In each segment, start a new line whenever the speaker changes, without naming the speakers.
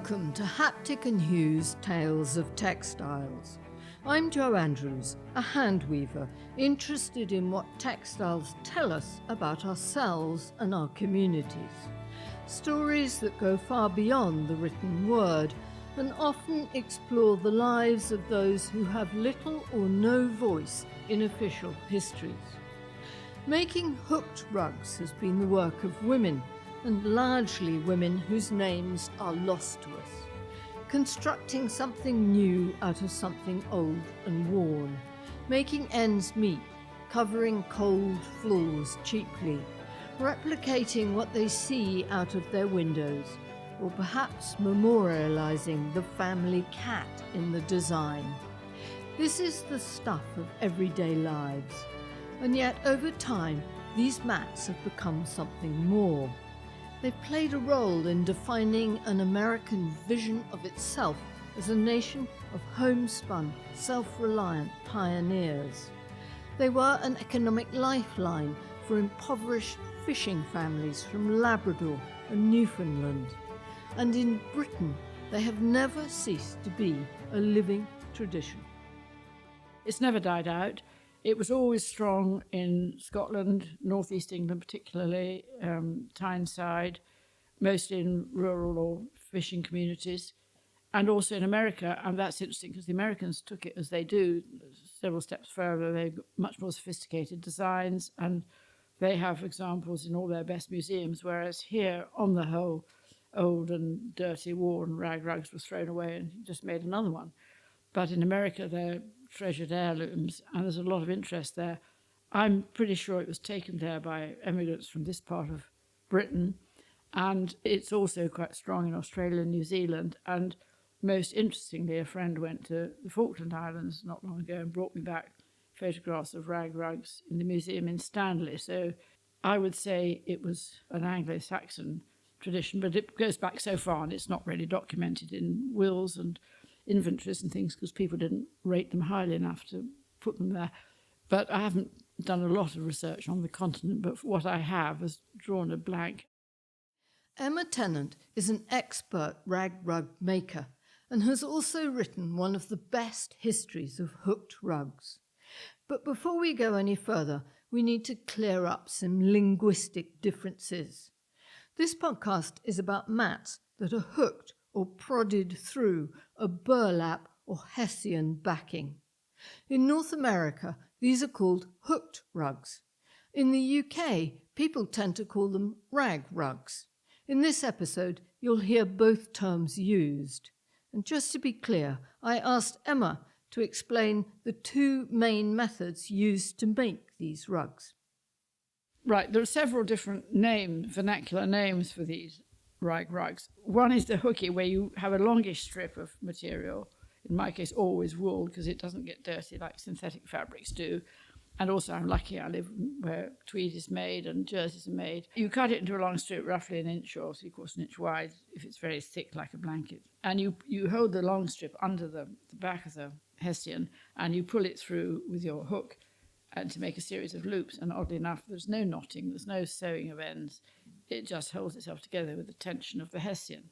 Welcome to Haptic and Hugh's Tales of Textiles. I'm Jo Andrews, a hand weaver interested in what textiles tell us about ourselves and our communities. Stories that go far beyond the written word and often explore the lives of those who have little or no voice in official histories. Making hooked rugs has been the work of women, and largely women whose names are lost to us. Constructing something new out of something old and worn, making ends meet, covering cold floors cheaply, replicating what they see out of their windows, or perhaps memorializing the family cat in the design. This is the stuff of everyday lives, and yet over time these mats have become something more. They've played a role in defining an American vision of itself as a nation of homespun, self-reliant pioneers. They were an economic lifeline for impoverished fishing families from Labrador and Newfoundland. And in Britain, they have never ceased to be a living tradition.
It's never died out. It was always strong in Scotland, northeast England particularly, Tyneside, mostly in rural or fishing communities, and also in America. And that's interesting because the Americans took it as they do, several steps further. They've got much more sophisticated designs, and they have examples in all their best museums, whereas here, on the whole, old and dirty, worn rag rugs were thrown away and just made another one. But in America, they're treasured heirlooms, and there's a lot of interest there. I'm pretty sure it was taken there by immigrants from this part of Britain, and it's also quite strong in Australia and New Zealand. And most interestingly, a friend went to the Falkland Islands not long ago and brought me back photographs of rag rugs in the museum in Stanley. So I would say it was an Anglo-Saxon tradition, but it goes back so far and it's not really documented in wills and inventories and things because people didn't rate them highly enough to put them there. But I haven't done a lot of research on the continent, but what I have has drawn a blank.
Emma Tennant is an expert rag rug maker and has also written one of the best histories of hooked rugs. But before we go any further, we need to clear up some linguistic differences. This podcast is about mats that are hooked or prodded through a burlap or hessian backing. In North America, these are called hooked rugs. In the UK, people tend to call them rag rugs. In this episode, you'll hear both terms used. And just to be clear, I asked Emma to explain the two main methods used to make these rugs.
Right, there are several different vernacular names for these rag rugs. One is the hooky, where you have a longish strip of material, in my case always wool because it doesn't get dirty like synthetic fabrics do. And also I'm lucky I live where tweed is made and jerseys are made. You cut it into a long strip, roughly an inch or 3/4 inch wide if it's very thick like a blanket. And you hold the long strip under the back of the hessian and you pull it through with your hook and to make a series of loops. And oddly enough, there's no knotting, there's no sewing of ends. It just holds itself together with the tension of the hessian.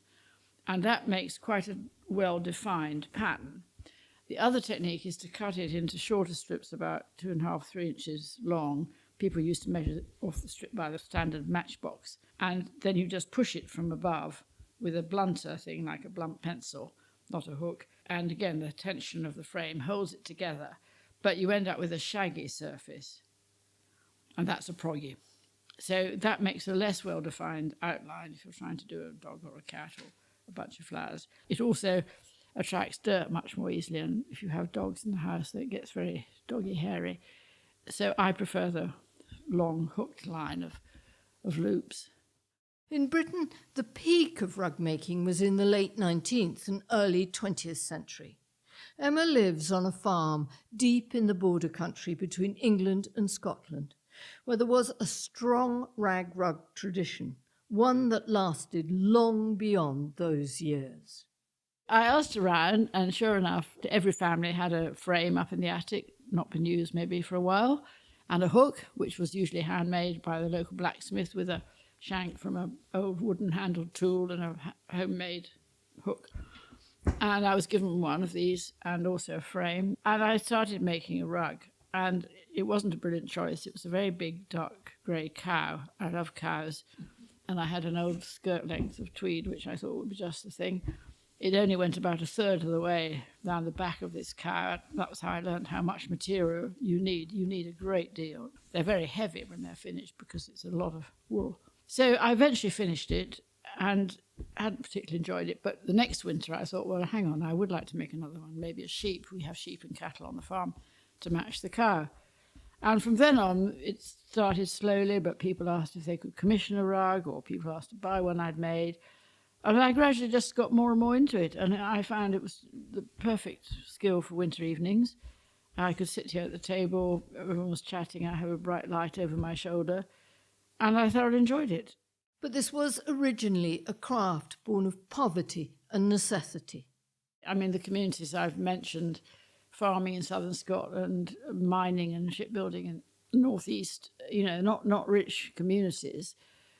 And that makes quite a well-defined pattern. The other technique is to cut it into shorter strips about 2.5, 3 inches long. People used to measure it off the strip by the standard matchbox. And then you just push it from above with a blunter thing, like a blunt pencil, not a hook. And again, the tension of the frame holds it together. But you end up with a shaggy surface. And that's a proggy. So that makes a less well-defined outline if you're trying to do a dog or a cat or a bunch of flowers. It also attracts dirt much more easily, and if you have dogs in the house, it gets very doggy hairy. So I prefer the long hooked line of loops.
In Britain, the peak of rug making was in the late 19th and early 20th century. Emma lives on a farm deep in the border country between England and Scotland, where there was a strong rag rug tradition, one that lasted long beyond those years.
I asked around, and sure enough, every family had a frame up in the attic, not been used maybe for a while, and a hook, which was usually handmade by the local blacksmith with a shank from an old wooden handled tool and a homemade hook. And I was given one of these and also a frame. And I started making a rug. And it wasn't a brilliant choice. It was a very big, dark grey cow. I love cows. And I had an old skirt length of tweed, which I thought would be just the thing. It only went about a third of the way down the back of this cow. That was how I learned how much material you need. You need a great deal. They're very heavy when they're finished because it's a lot of wool. So I eventually finished it and hadn't particularly enjoyed it. But the next winter I thought, well, hang on, I would like to make another one, maybe a sheep. We have sheep and cattle on the farm to match the cow. And from then on, it started slowly, but people asked if they could commission a rug, or people asked to buy one I'd made. And I gradually just got more and more into it, and I found it was the perfect skill for winter evenings. I could sit here at the table, everyone was chatting, I have a bright light over my shoulder, and I thoroughly enjoyed it.
But this was originally a craft born of poverty and necessity.
I mean, the communities I've mentioned, farming in southern Scotland, mining and shipbuilding in the northeast, not rich communities,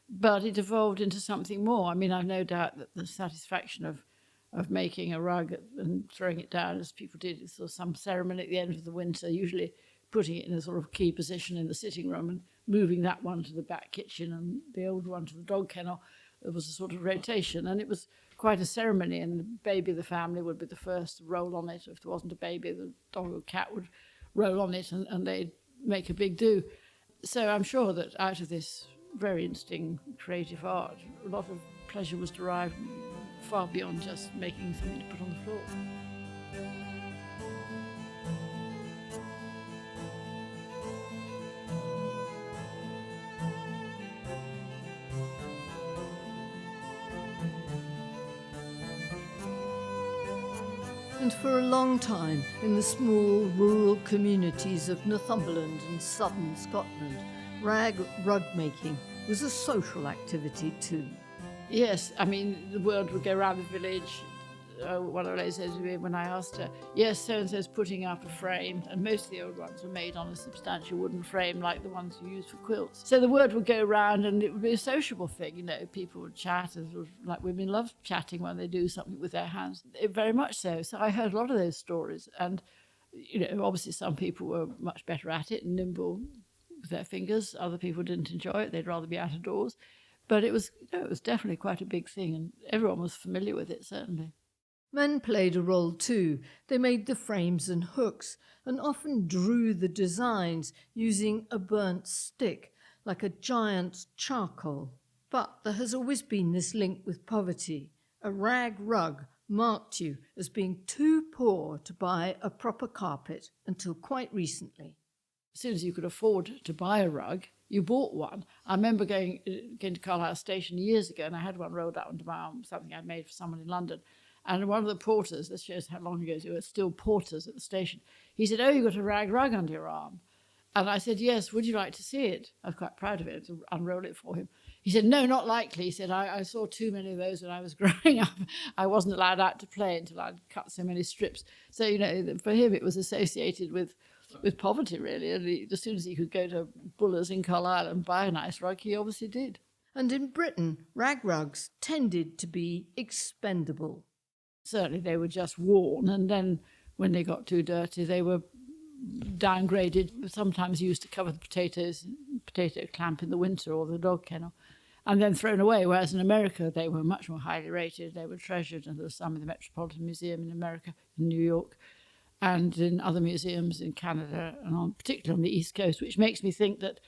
but it evolved into something more. I mean, I've no doubt that the satisfaction of making a rug and throwing it down, as people did, is sort of some ceremony at the end of the winter, usually putting it in a sort of key position in the sitting room and moving that one to the back kitchen and the old one to the dog kennel. There was a sort of rotation, and it was quite a ceremony, and the baby of the family would be the first to roll on it. If there wasn't a baby, the dog or cat would roll on it, and they'd make a big do. So I'm sure that out of this very interesting creative art, a lot of pleasure was derived far beyond just making something to put on the floor.
And for a long time, in the small rural communities of Northumberland and southern Scotland, rug making was a social activity too.
Yes, I mean, the word would go around the village. One of the ladies said to me when I asked her, yes, so-and-so's putting up a frame, and most of the old ones were made on a substantial wooden frame like the ones you use for quilts. So the word would go around and it would be a sociable thing, people would chat, and sort of like women love chatting when they do something with their hands. Very much so. So I heard a lot of those stories, and obviously some people were much better at it and nimble with their fingers. Other people didn't enjoy it. They'd rather be out of doors. But it was definitely quite a big thing, and everyone was familiar with it, certainly.
Men played a role too. They made the frames and hooks, and often drew the designs using a burnt stick, like a giant charcoal. But there has always been this link with poverty. A rag rug marked you as being too poor to buy a proper carpet until quite recently.
As soon as you could afford to buy a rug, you bought one. I remember going to Carlisle Station years ago, and I had one rolled out onto my arm, something I'd made for someone in London. And one of the porters, this shows how long ago they were still porters at the station, he said, "Oh, you've got a rag rug under your arm." And I said, "Yes, would you like to see it?" I was quite proud of it, to unroll it for him. He said, "No, not likely." He said, I saw too many of those when I was growing up. I wasn't allowed out to play until I'd cut so many strips. So, for him it was associated with poverty, really. And as soon as he could go to Buller's in Carlisle and buy a nice rug, he obviously did.
And in Britain, rag rugs tended to be expendable.
Certainly they were just worn, and then when they got too dirty, they were downgraded, sometimes used to cover the potato clamp in the winter or the dog kennel, and then thrown away, whereas in America they were much more highly rated. They were treasured, and there was some in the Metropolitan Museum in America, in New York, and in other museums in Canada, and particularly on the East Coast, which makes me think that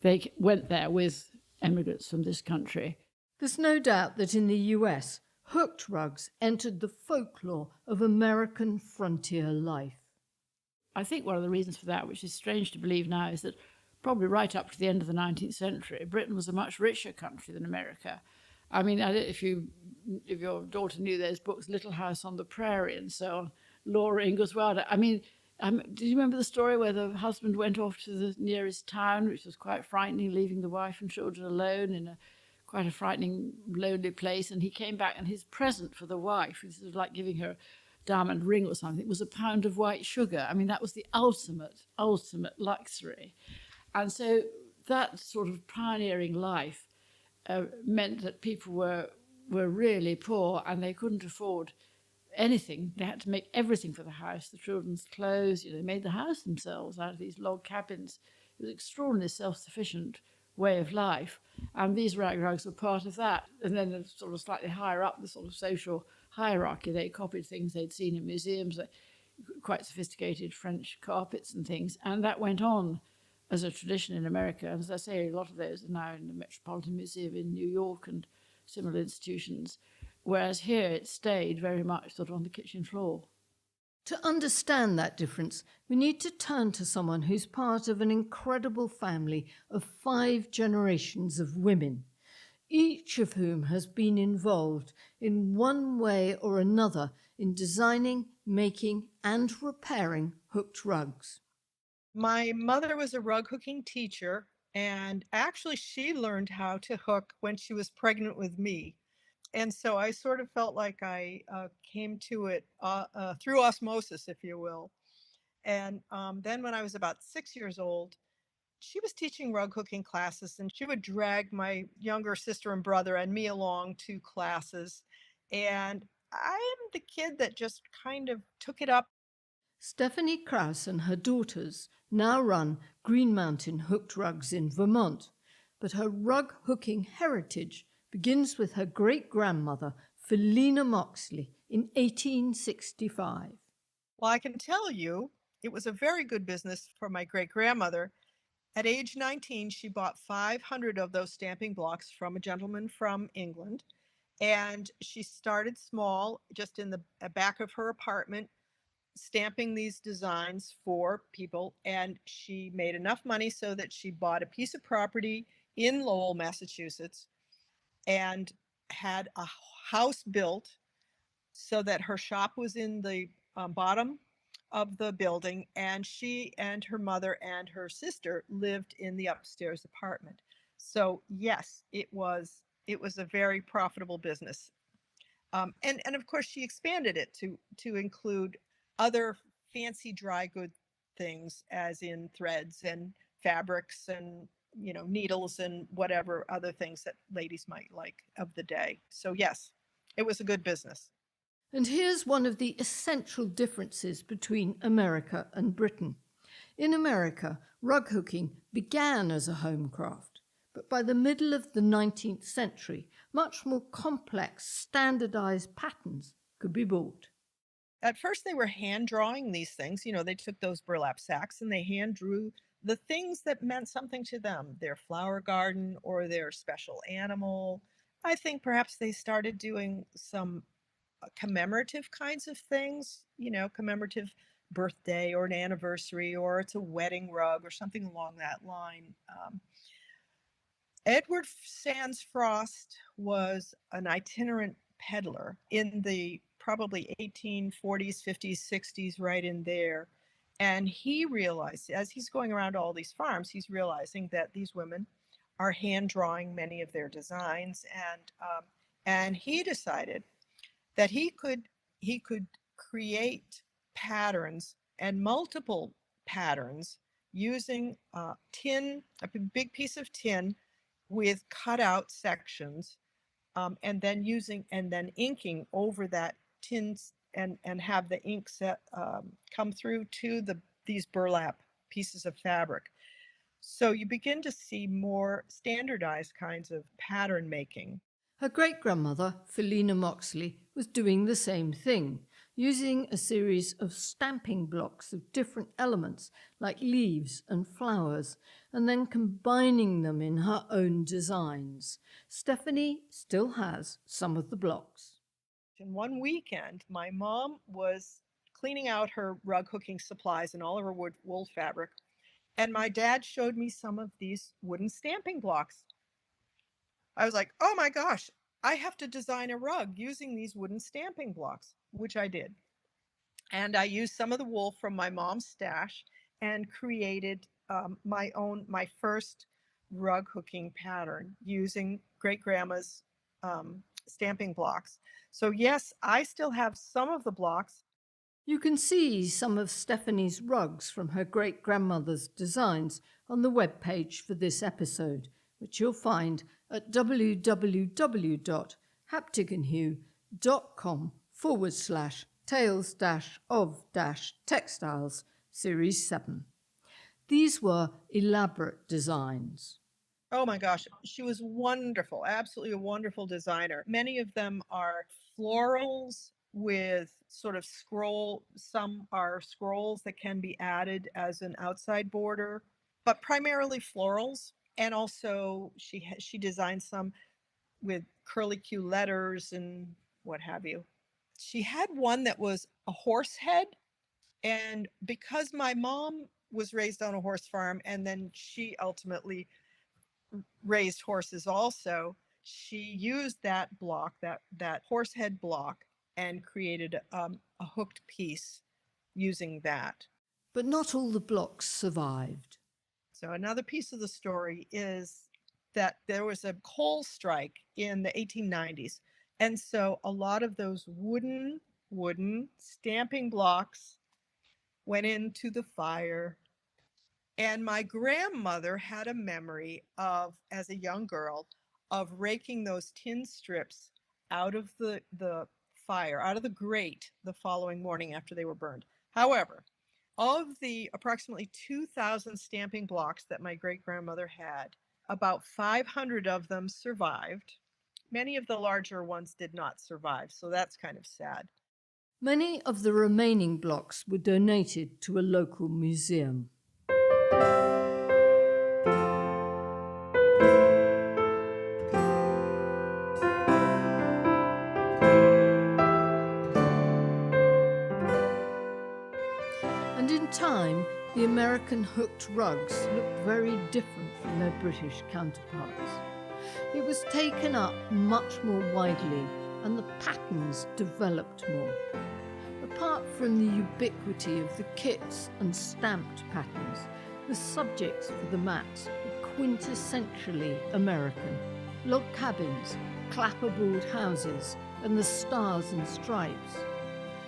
they went there with emigrants from this country.
There's no doubt that in the US, hooked rugs entered the folklore of American frontier life.
I think one of the reasons for that, which is strange to believe now, is that probably right up to the end of the 19th century, Britain was a much richer country than America. I mean, if your daughter knew those books, Little House on the Prairie and so on, Laura Ingalls Wilder. I mean, do you remember the story where the husband went off to the nearest town, which was quite frightening, leaving the wife and children alone in quite a frightening, lonely place, and he came back, and his present for the wife, this was like giving her a diamond ring or something, was a pound of white sugar. I mean, that was the ultimate luxury. And so that sort of pioneering life meant that people were were really poor and they couldn't afford anything. They had to make everything for the house, the children's clothes. They made the house themselves out of these log cabins. It was an extraordinarily self-sufficient way of life, and these rag rugs were part of that. And then sort of slightly higher up the sort of social hierarchy, they copied things they'd seen in museums, like quite sophisticated French carpets and things, and that went on as a tradition in America. And as I say, a lot of those are now in the Metropolitan Museum in New York and similar institutions, whereas here it stayed very much sort of on the kitchen floor.
To understand that difference, we need to turn to someone who's part of an incredible family of 5 generations of women, each of whom has been involved in one way or another in designing, making, and repairing hooked rugs.
My mother was a rug hooking teacher, and actually she learned how to hook when she was pregnant with me. And so I sort of felt like I came to it through osmosis, if you will. And then when I was about 6 years old, she was teaching rug hooking classes, and she would drag my younger sister and brother and me along to classes. And I am the kid that just kind of took it up.
Stephanie Krause and her daughters now run Green Mountain Hooked Rugs in Vermont, but her rug hooking heritage begins with her great-grandmother, Philina Moxley, in 1865.
Well, I can tell you, it was a very good business for my great-grandmother. At age 19, she bought 500 of those stamping blocks from a gentleman from England, and she started small, just in the back of her apartment, stamping these designs for people, and she made enough money so that she bought a piece of property in Lowell, Massachusetts, and had a house built so that her shop was in the bottom of the building, and she and her mother and her sister lived in the upstairs apartment. So yes, it was a very profitable business. And of course she expanded it to include other fancy dry good things, as in threads and fabrics and needles and whatever other things that ladies might like of the day. So yes, it was a good business.
And here's one of the essential differences between America and Britain. In America, rug hooking began as a home craft, but by the middle of the 19th century, much more complex, standardized patterns could be bought.
At first they were hand drawing these things. They took those burlap sacks and they hand drew the things that meant something to them, their flower garden or their special animal. I think perhaps they started doing some commemorative kinds of things, commemorative birthday or an anniversary, or it's a wedding rug or something along that line. Edward Sands Frost was an itinerant peddler in the probably 1840s, 50s, 60s, right in there. And he realized, as he's going around all these farms, he's realizing that these women are hand drawing many of their designs, and he decided that he could create patterns, and multiple patterns, using tin, a big piece of tin with cutout sections, and then inking over that tin, and have the ink set come through to these burlap pieces of fabric. So you begin to see more standardized kinds of pattern making.
Her great-grandmother, Philina Moxley, was doing the same thing, using a series of stamping blocks of different elements like leaves and flowers, and then combining them in her own designs. Stephanie still has some of the blocks.
And one weekend, my mom was cleaning out her rug hooking supplies and all of her wool fabric, and my dad showed me some of these wooden stamping blocks. I was like, oh my gosh, I have to design a rug using these wooden stamping blocks, which I did. And I used some of the wool from my mom's stash and created my first rug hooking pattern using great-grandma's stamping blocks. So yes, I still have some of the blocks.
You can see some of Stephanie's rugs from her great-grandmother's designs on the webpage for this episode, which you'll find at www.handmade.com. hapticandhue.com/tales-of-textiles Series 7. These were elaborate designs.
Oh my gosh, she was wonderful, absolutely a wonderful designer. Many of them are florals with sort of some are scrolls that can be added as an outside border, but primarily florals. And also she designed some with curlicue letters and what have you. She had one that was a horse head, and because my mom was raised on a horse farm and then she ultimately raised horses also, she used that block, that horse head block, and created a hooked piece using that.
But not all the blocks survived.
So another piece of the story is that there was a coal strike in the 1890s, and so a lot of those wooden stamping blocks went into the fire. And my grandmother had a memory of, as a young girl, of raking those tin strips out of the fire, out of the grate the following morning after they were burned. However, of the approximately 2,000 stamping blocks that my great grandmother had, about 500 of them survived. Many of the larger ones did not survive, so that's kind of sad.
Many of the remaining blocks were donated to a local museum. And in time, the American hooked rugs looked very different from their British counterparts. It was taken up much more widely, and the patterns developed more. Apart from the ubiquity of the kits and stamped patterns, the subjects for the mats were quintessentially American. Log cabins, clapperboard houses, and the stars and stripes.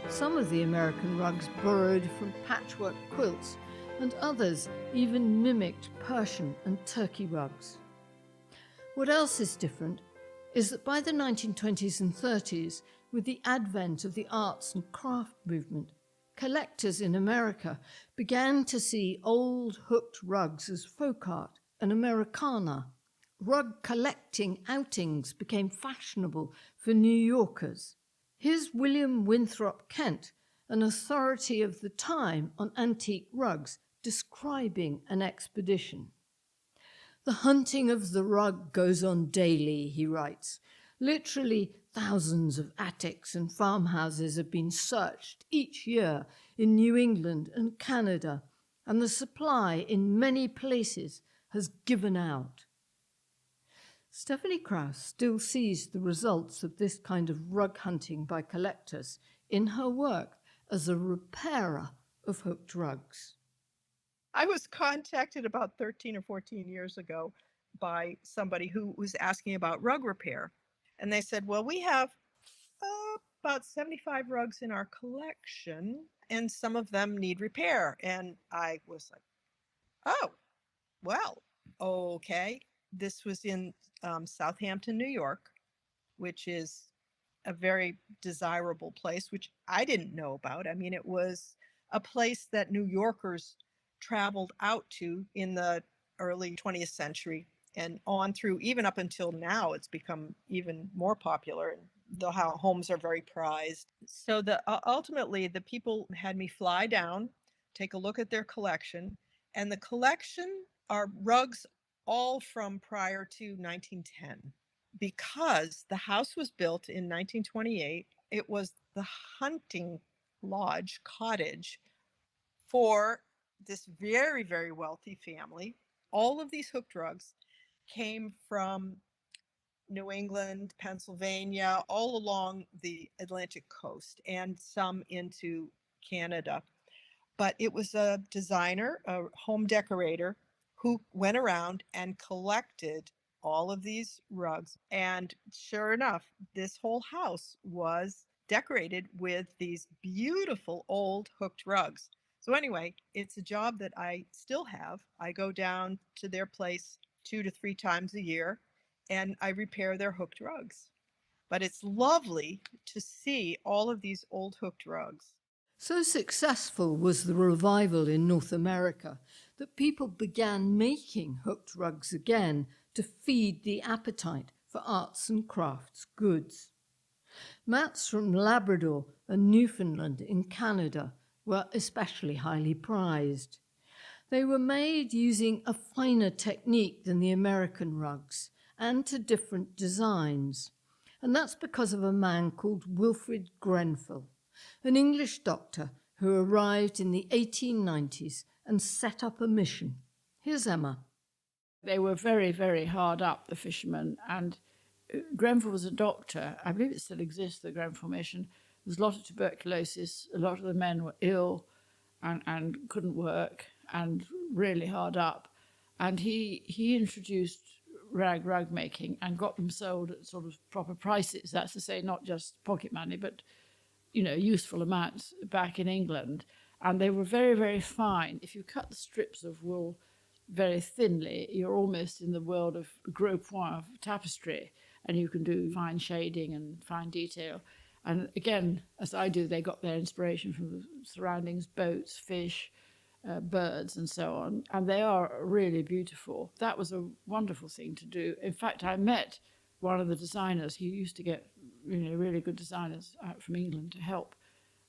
Some of the American rugs borrowed from patchwork quilts, and others even mimicked Persian and Turkey rugs. What else is different is that by the 1920s and 30s, with the advent of the arts and craft movement, collectors in America began to see old hooked rugs as folk art and Americana. Rug collecting outings became fashionable for New Yorkers. Here's William Winthrop Kent, an authority of the time on antique rugs, describing an expedition. "The hunting of the rug goes on daily," he writes. "Literally thousands of attics and farmhouses have been searched each year in New England and Canada, and the supply in many places has given out." Stephanie Krauss still sees the results of this kind of rug hunting by collectors in her work as a repairer of hooked rugs.
I was contacted about 13 or 14 years ago by somebody who was asking about rug repair. And they said, well, we have about 75 rugs in our collection, and some of them need repair. And I was like, oh, well, okay. This was in Southampton, New York, which is a very desirable place, which I didn't know about. I mean, it was a place that New Yorkers traveled out to in the early 20th century and on through, even up until now, it's become even more popular. And the homes are very prized. So ultimately, the people had me fly down, take a look at their collection, and the collection are rugs all from prior to 1910. Because the house was built in 1928, it was the hunting lodge cottage for this very, very wealthy family. All of these hooked rugs came from New England, Pennsylvania, all along the Atlantic coast, and some into Canada. But it was a designer, a home decorator, who went around and collected all of these rugs. And sure enough, this whole house was decorated with these beautiful old hooked rugs. So anyway, it's a job that I still have. I go down to their place 2 to 3 times a year, and I repair their hooked rugs. But it's lovely to see all of these old hooked rugs.
So successful was the revival in North America that people began making hooked rugs again to feed the appetite for arts and crafts goods. Mats from Labrador and Newfoundland in Canada were especially highly prized. They were made using a finer technique than the American rugs and to different designs. And that's because of a man called Wilfrid Grenfell, an English doctor who arrived in the 1890s and set up a mission. Here's Emma.
They were very, very hard up, the fishermen, and Grenfell was a doctor. I believe it still exists, the Grenfell mission. There was a lot of tuberculosis. A lot of the men were ill and couldn't work and really hard up. And he introduced rug making and got them sold at sort of proper prices. That's to say, not just pocket money, but, useful amounts back in England. And they were very, very fine. If you cut the strips of wool very thinly, you're almost in the world of gros point of tapestry, and you can do fine shading and fine detail. And again, as I do, they got their inspiration from the surroundings, boats, fish, birds, and so on. And they are really beautiful. That was a wonderful thing to do. In fact, I met one of the designers. He used to get really good designers out from England to help.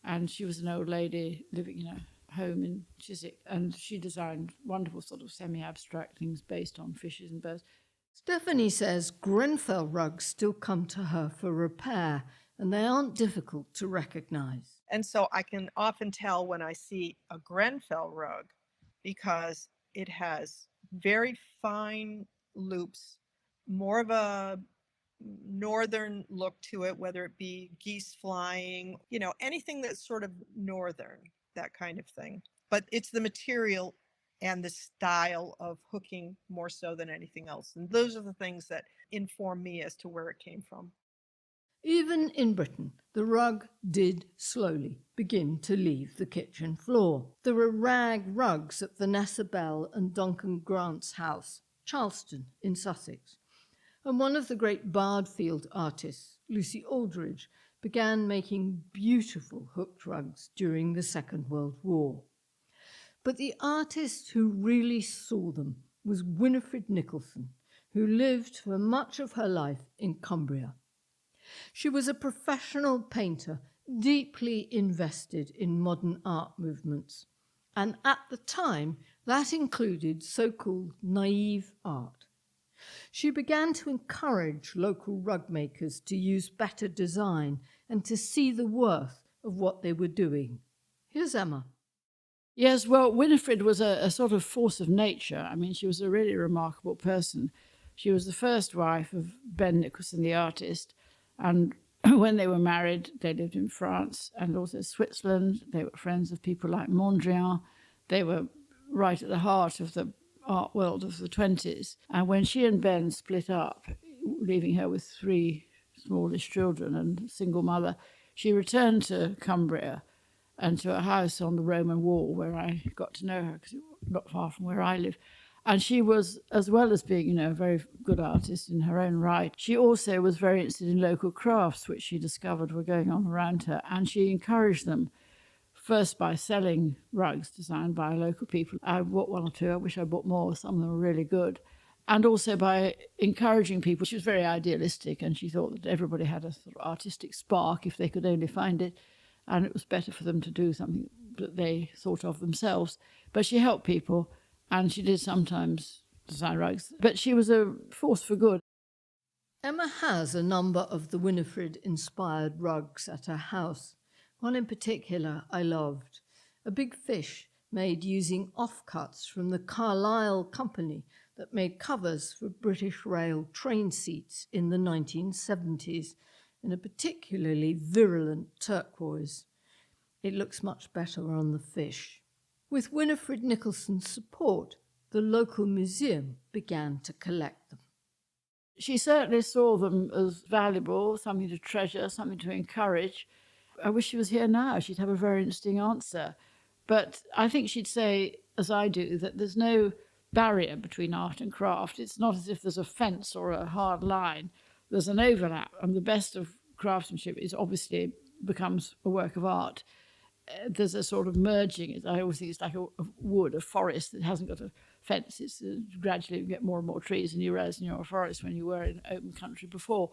And she was an old lady living in a home in Chiswick, and she designed wonderful sort of semi-abstract things based on fishes and birds.
Stephanie says Grenfell rugs still come to her for repair, and they aren't difficult to recognize.
And so I can often tell when I see a Grenfell rug because it has very fine loops, more of a northern look to it, whether it be geese flying, anything that's sort of northern, that kind of thing. But it's the material and the style of hooking more so than anything else. And those are the things that inform me as to where it came from.
Even in Britain, the rug did slowly begin to leave the kitchen floor. There were rag rugs at Vanessa Bell and Duncan Grant's house, Charleston in Sussex. And one of the great Bardfield artists, Lucy Aldridge, began making beautiful hooked rugs during the Second World War. But the artist who really saw them was Winifred Nicholson, who lived for much of her life in Cumbria. She was a professional painter, deeply invested in modern art movements. And at the time, that included so-called naive art. She began to encourage local rug makers to use better design and to see the worth of what they were doing. Here's Emma.
Yes, well, Winifred was a sort of force of nature. I mean, she was a really remarkable person. She was the first wife of Ben Nicholson, the artist, and when they were married, they lived in France and also Switzerland. They were friends of people like Mondrian. They were right at the heart of the art world of the 20s. And when she and Ben split up, leaving her with 3 smallish children and a single mother, she returned to Cumbria and to a house on the Roman wall where I got to know her, because it was not far from where I live. And she was, as well as being, a very good artist in her own right, she also was very interested in local crafts, which she discovered were going on around her. And she encouraged them, first by selling rugs designed by local people. I bought 1 or 2. I wish I bought more. Some of them were really good. And also by encouraging people. She was very idealistic, and she thought that everybody had a sort of artistic spark if they could only find it. And it was better for them to do something that they thought of themselves. But she helped people. And she did sometimes design rugs, but she was a force for good.
Emma has a number of the Winifred-inspired rugs at her house. One in particular I loved, a big fish made using offcuts from the Carlisle company that made covers for British Rail train seats in the 1970s in a particularly virulent turquoise. It looks much better on the fish. With Winifred Nicholson's support, the local museum began to collect them.
She certainly saw them as valuable, something to treasure, something to encourage. I wish she was here now. She'd have a very interesting answer. But I think she'd say, as I do, that there's no barrier between art and craft. It's not as if there's a fence or a hard line. there's an overlap, and the best of craftsmanship is obviously becomes a work of art. There's a sort of merging. I always think it's like a wood, a forest that hasn't got a fence. It's gradually you get more and more trees, and you realize you're a forest when you were in open country before.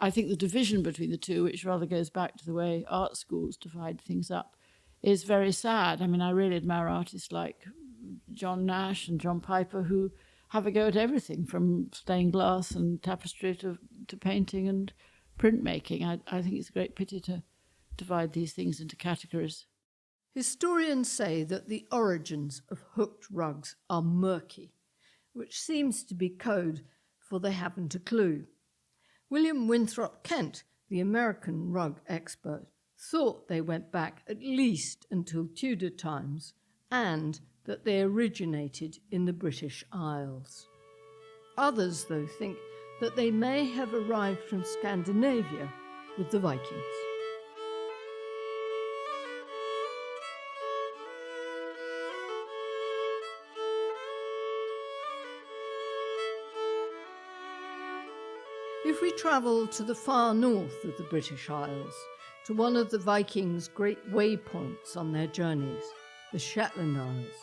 I think the division between the two, which rather goes back to the way art schools divide things up, is very sad. I mean, I really admire artists like John Nash and John Piper, who have a go at everything from stained glass and tapestry to painting and printmaking. I think it's a great pity to divide these things into categories.
Historians say that the origins of hooked rugs are murky, which seems to be code for they haven't a clue. William Winthrop Kent, the American rug expert, thought they went back at least until Tudor times and that they originated in the British Isles. Others, though, think that they may have arrived from Scandinavia with the Vikings. If we travel to the far north of the British Isles, to one of the Vikings' great waypoints on their journeys, the Shetland Isles,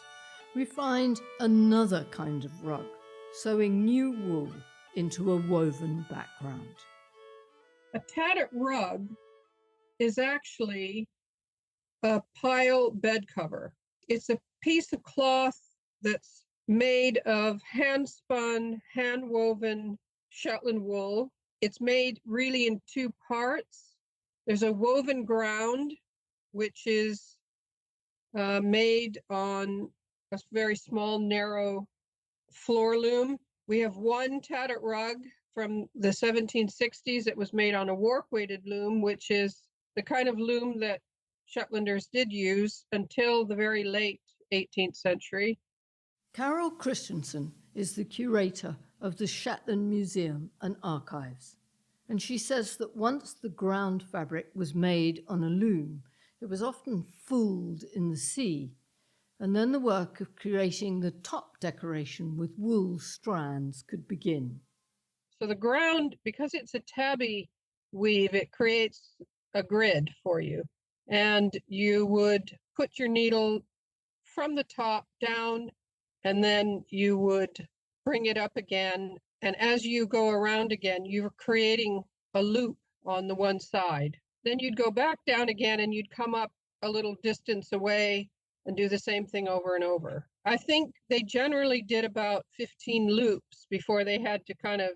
we find another kind of rug, sewing new wool into a woven background.
A tattered rug is actually a pile bed cover. It's a piece of cloth that's made of hand-spun, hand-woven Shetland wool. It's made really in two parts. There's a woven ground, which is made on a very small, narrow floor loom. We have one tattered rug from the 1760s. It was made on a warp-weighted loom, which is the kind of loom that Shetlanders did use until the very late 18th century.
Carol Christensen is the curator of the Shetland Museum and Archives, and she says that once the ground fabric was made on a loom, it was often fooled in the sea, and then the work of creating the top decoration with wool strands could begin.
So the ground, because it's a tabby weave, it creates a grid for you, and you would put your needle from the top down, and then you would bring it up again. And as you go around again, you're creating a loop on the one side. Then you'd go back down again and you'd come up a little distance away and do the same thing over and over. I think they generally did about 15 loops before they had to kind of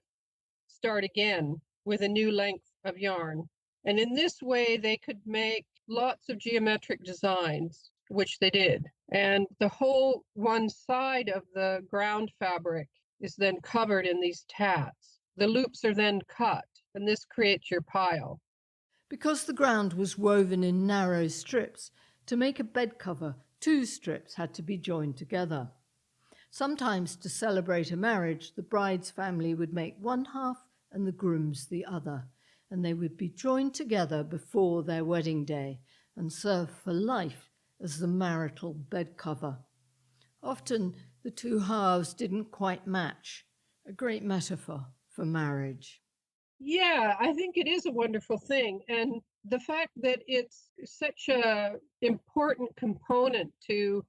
start again with a new length of yarn. And in this way, they could make lots of geometric designs, which they did. And the whole one side of the ground fabric is then covered in these tats. The loops are then cut, and this creates your pile.
Because the ground was woven in narrow strips, to make a bed cover, 2 strips had to be joined together. Sometimes to celebrate a marriage, the bride's family would make one half and the groom's the other, and they would be joined together before their wedding day and serve for life as the marital bed cover. Often the 2 halves didn't quite match, a great metaphor for marriage.
Yeah, I think it is a wonderful thing. And the fact that it's such a important component to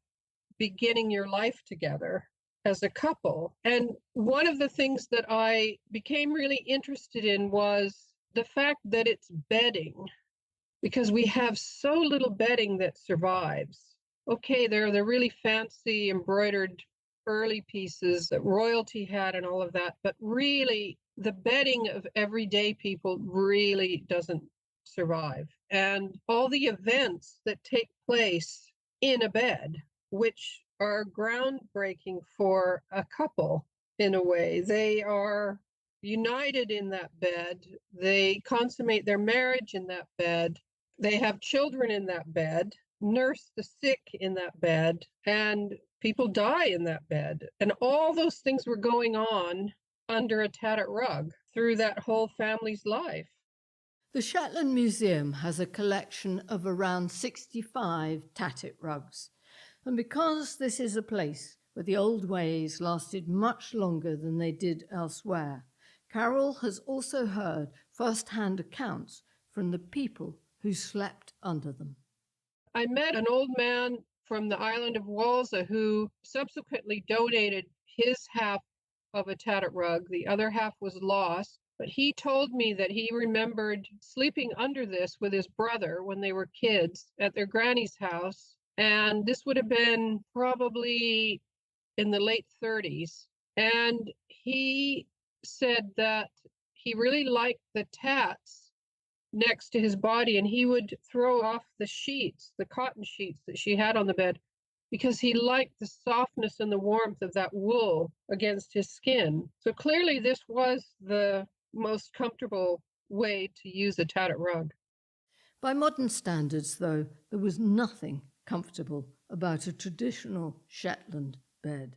beginning your life together as a couple. And one of the things that I became really interested in was the fact that it's bedding, because we have so little bedding that survives. Okay, there are the really fancy embroidered early pieces that royalty had and all of that, but really the bedding of everyday people really doesn't survive. And all the events that take place in a bed, which are groundbreaking for a couple in a way, they are united in that bed, they consummate their marriage in that bed, they have children in that bed, nurse the sick in that bed, and people die in that bed. And all those things were going on under a tattered rug through that whole family's life.
The Shetland Museum has a collection of around 65 tattered rugs. And because this is a place where the old ways lasted much longer than they did elsewhere, Carol has also heard first-hand accounts from the people who slept under them.
I met an old man from the island of Walsa who subsequently donated his half of a tattered rug. The other half was lost, but he told me that he remembered sleeping under this with his brother when they were kids at their granny's house. And this would have been probably in the late 30s. And he said that he really liked the tats next to his body, and he would throw off the sheets, the cotton sheets that she had on the bed, because he liked the softness and the warmth of that wool against his skin. So clearly this was the most comfortable way to use a tattered rug.
By modern standards, though, there was nothing comfortable about a traditional Shetland bed.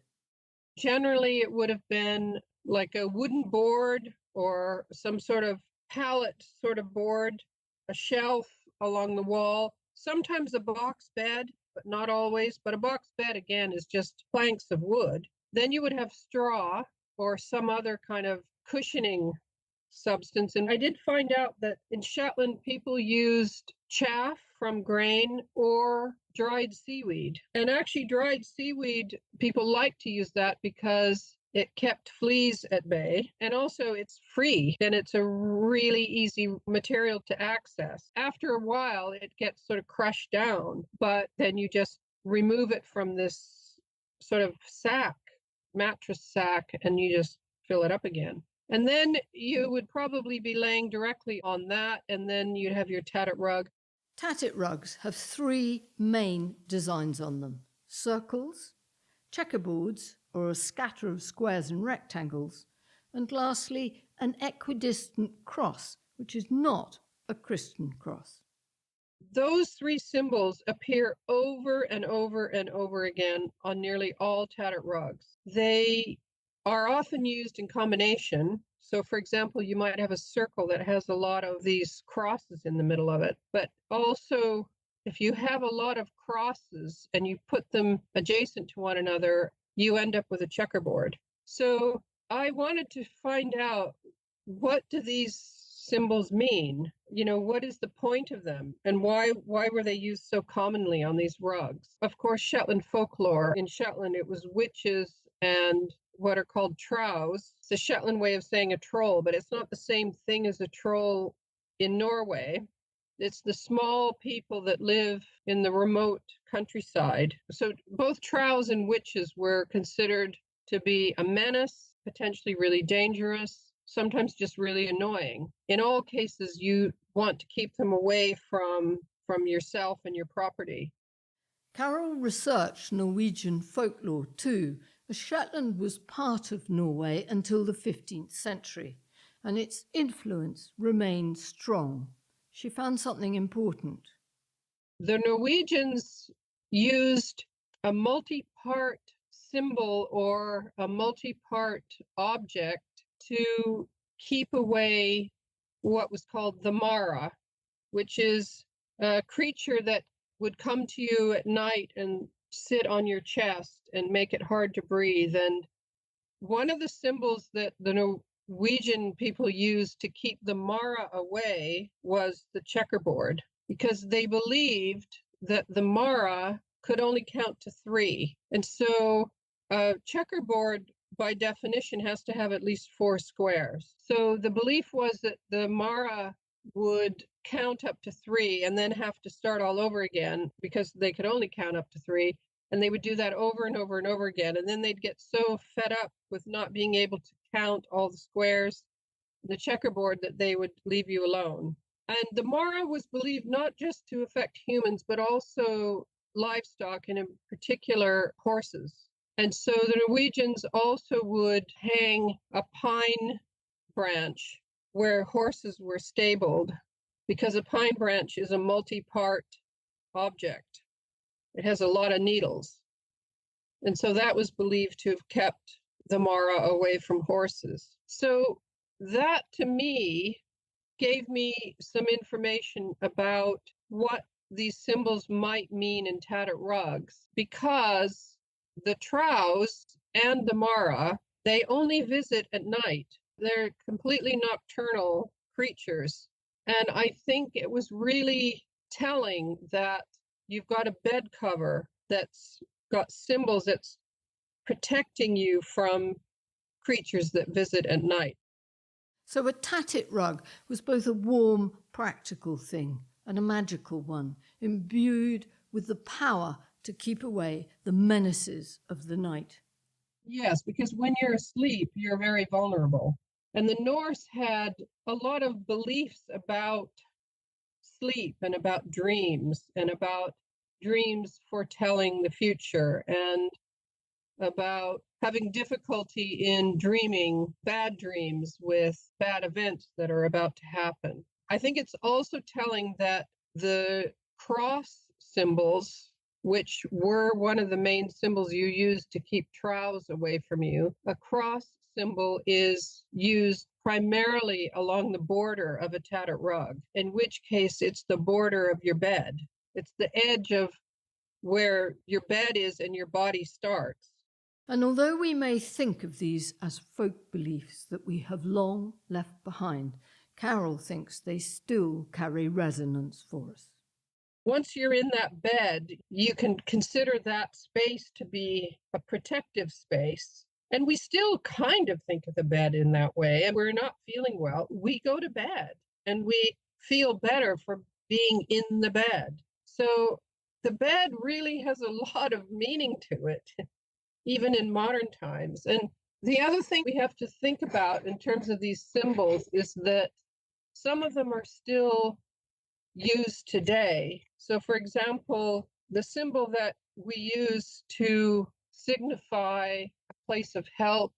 Generally, it would have been like a wooden board or some sort of pallet sort of board, a shelf along the wall, sometimes a box bed, but not always. But a box bed, again, is just planks of wood. Then you would have straw or some other kind of cushioning substance. And I did find out that in Shetland, people used chaff from grain or dried seaweed. And actually, dried seaweed, people like to use that because it kept fleas at bay. And also, it's free and it's a really easy material to access. After a while, it gets sort of crushed down, but then you just remove it from this sort of sack, mattress sack, and you just fill it up again. And then you would probably be laying directly on that, and then you'd have your tattered rug.
Tattered rugs have three main designs on them: circles, checkerboards, or a scatter of squares and rectangles, and lastly, an equidistant cross, which is not a Christian cross.
Those three symbols appear over and over and over again on nearly all tattered rugs. They are often used in combination. So, for example, you might have a circle that has a lot of these crosses in the middle of it. But also, if you have a lot of crosses and you put them adjacent to one another, you end up with a checkerboard. So I wanted to find out, what do these symbols mean? You know, what is the point of them? And why were they used so commonly on these rugs? Of course, Shetland folklore. In Shetland, it was witches and what are called trows. It's a Shetland way of saying a troll, but it's not the same thing as a troll in Norway. It's the small people that live in the remote countryside. So both trows and witches were considered to be a menace, potentially really dangerous, sometimes just really annoying. In all cases, you want to keep them away from yourself and your property.
Carol researched Norwegian folklore too, as Shetland was part of Norway until the 15th century, and its influence remained strong. She found something important.
The Norwegians used a multi-part symbol or a multi-part object to keep away what was called the mara, which is a creature that would come to you at night and sit on your chest and make it hard to breathe. And one of the symbols that the Norwegian people used to keep the mara away was the checkerboard, because they believed that the mara could only count to 3. And so a checkerboard, by definition, has to have at least 4 squares. So the belief was that the mara would count up to 3 and then have to start all over again because they could only count up to 3. And they would do that over and over and over again. And then they'd get so fed up with not being able to count all the squares, the checkerboard, that they would leave you alone. And the mara was believed not just to affect humans, but also livestock, and in particular horses. And so the Norwegians also would hang a pine branch where horses were stabled, because a pine branch is a multi-part object. It has a lot of needles. And so that was believed to have kept the mara away from horses. So that, to me, gave me some information about what these symbols might mean in tattered rugs, because the trows and the mara, they only visit at night. They're completely nocturnal creatures. And I think it was really telling that you've got a bed cover that's got symbols that's protecting you from creatures that visit at night.
So a tattit rug was both a warm, practical thing and a magical one, imbued with the power to keep away the menaces of the night.
Yes, because when you're asleep, you're very vulnerable. And the Norse had a lot of beliefs about sleep and about dreams foretelling the future and about having difficulty in dreaming bad dreams with bad events that are about to happen. I think it's also telling that the cross symbols, which were one of the main symbols you used to keep troughs away from you, a cross symbol is used primarily along the border of a tattered rug, in which case it's the border of your bed. It's the edge of where your bed is and your body starts.
And although we may think of these as folk beliefs that we have long left behind, Carol thinks they still carry resonance for us.
Once you're in that bed, you can consider that space to be a protective space. And we still kind of think of the bed in that way. And we're not feeling well, we go to bed and we feel better for being in the bed. So the bed really has a lot of meaning to it, even in modern times. And the other thing we have to think about in terms of these symbols is that some of them are still used today. So, for example, the symbol that we use to signify a place of help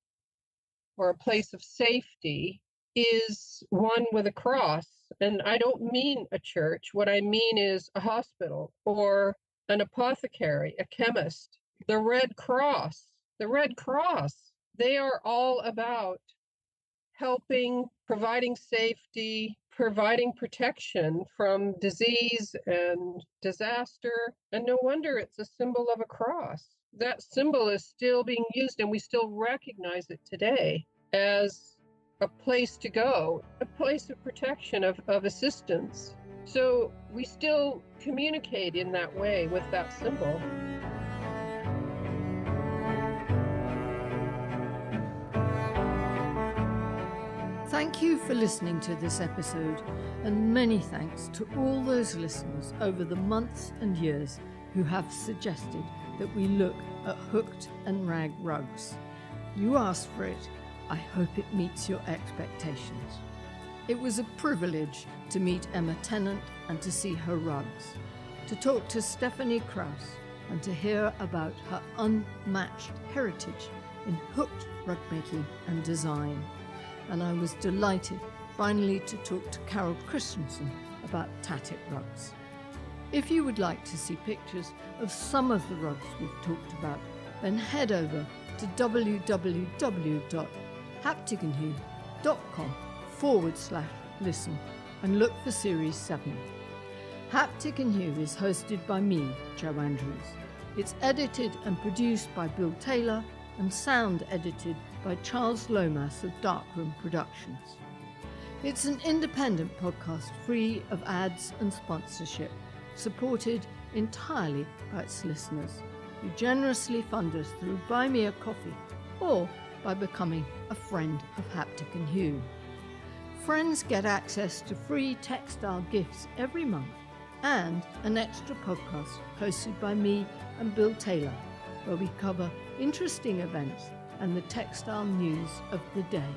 or a place of safety is one with a cross. And I don't mean a church. What I mean is a hospital or an apothecary, a chemist, the Red Cross. The Red Cross, they are all about helping, providing safety, providing protection from disease and disaster. And no wonder it's a symbol of a cross. That symbol is still being used, and we still recognize it today as a place to go, a place of protection, of assistance. So we still communicate in that way with that symbol.
Thank you for listening to this episode, and many thanks to all those listeners over the months and years who have suggested that we look at hooked and rag rugs. You asked for it. I hope it meets your expectations. It was a privilege to meet Emma Tennant and to see her rugs, to talk to Stephanie Krause and to hear about her unmatched heritage in hooked rug making and design. And I was delighted finally to talk to Carol Christensen about tattit rugs. If you would like to see pictures of some of the rugs we've talked about, then head over to www.hapticandhue.com/listen and look for Series 7. Haptic and Hue is hosted by me, Jo Andrews. It's edited and produced by Bill Taylor and sound edited by Charles Lomas of Darkroom Productions. It's an independent podcast free of ads and sponsorship, supported entirely by its listeners, who generously fund us through Buy Me a Coffee or by becoming a friend of Haptic and Hue. Friends get access to free textile gifts every month and an extra podcast hosted by me and Bill Taylor, where we cover interesting events and the textile news of the day.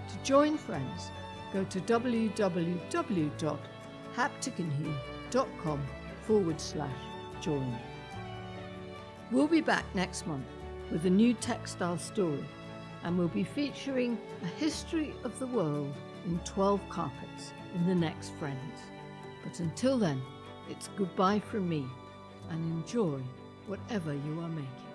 To join friends, go to www.hapticandhue.com/join. We'll be back next month with a new textile story, and we'll be featuring a history of the world in 12 carpets in the next Friends. But until then, it's goodbye from me, and enjoy whatever you are making.